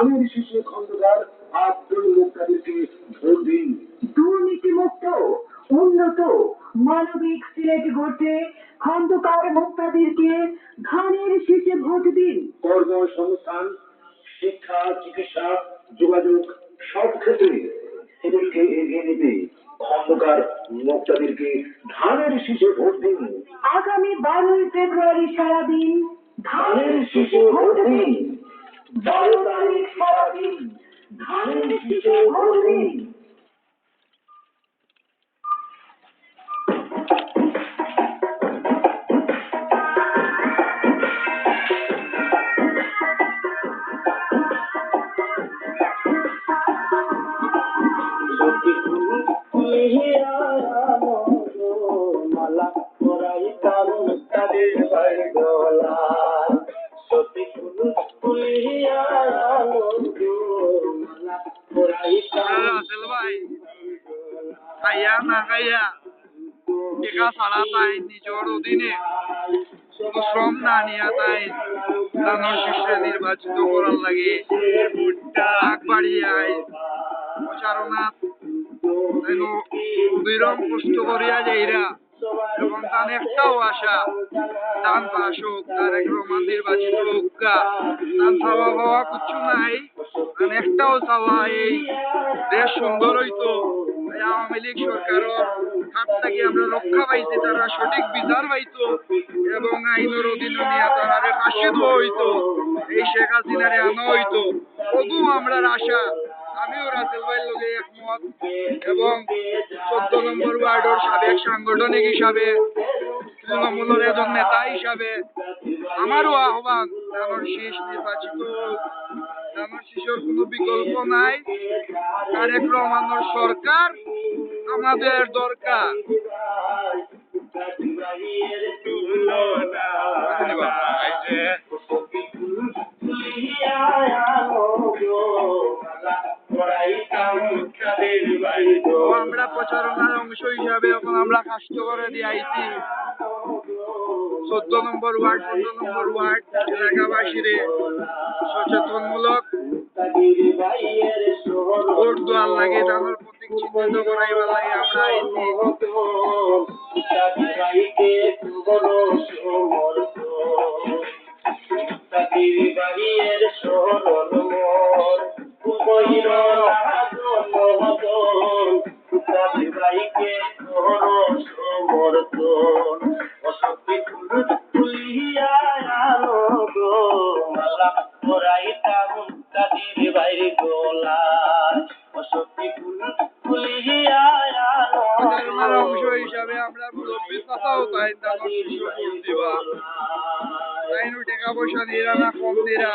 ধানের শীষে খন্দকার আব্দুল মুক্তাদিরকে ভোট দিন। দুর্নীতিমুক্ত উন্নত মানবিক সিলেট গড়তে খন্দকার মুক্তাদিরকে ধানের শীষে ভোট দিন। কর্মসংস্থান, শিক্ষা, চিকিৎসা, যোগাযোগ সব ক্ষেত্রে সিলেটকে এগিয়ে নিতে খন্দকার মুক্তাদিরকে ধানের শীষে ভোট দিন। আগামী 12 ফেব্রুয়ারি সারাদিন ধানের শীষে ভোট দিন। 12 তারিখ সারাদিন ধানের শীষে ভোট দিন। মালা পরাই কারণ তাদের বাড়ি গলা সত্যি কুলিয়া মালা পরাই রাসেল ভাই খাইয়া না খাইয়া টিকা ছাড়া তাই নিজের অধীনে শ্রম না নিয়ে তাই ধানের শীষে নির্বাচিত করার লাগে আগ বাড়িয়ে প্রচারণা বিরম কষ্ট করিয়া যাইরা এবং তার একটাও আশা তান পাশ হোক তারেক রহমান নির্বাচিত হোক তান চাওয়া পাওয়া কিছু নাই তান একটাও চাওয়া এই দেশ সুন্দর হইতো আওয়ামী লীগ সরকারের হাত থেকে আমরা রক্ষা পাইছি তারা সঠিক বিচার পাইতো এবং আইনের অধীনে নিয়ে তারা ফাঁসি দেওয়া হইতো এই শেখ হাসিনারে আনা হইতো তবু আমরা আশা আমিও রাসেল ভাইয়ের লগে একমত এবং 14 নম্বর ওয়ার্ডের সাবেক সাংগঠনিক হিসাবে তৃণমূলের একজন নেতা হিসাবে আমারও আহ্বান ধানের শীষ নির্বাচিত ধানের শীষের কোনো বিকল্প নাই তারেক রহমানের সরকার আমাদের দরকার। আমরা প্রচারণার অংশ হিসাবে এখন আমরা কাষ্ট করে দিয়ে আইছি 14 নম্বর ওয়ার্ড 15 নম্বর ওয়ার্ড এলাকাবাসীরে সচেতনমূলক ভোট দেওয়ার লাগে তাদের প্রতীক চিহ্নিত করাইবার লাগে আমরা আইছি। অংশ হিসাবে আমরা মুরব্বীর কথাও তাই ধানের শীষে ভোট দিবা তাই টাকা পয়সা দিরা না কম দিরা।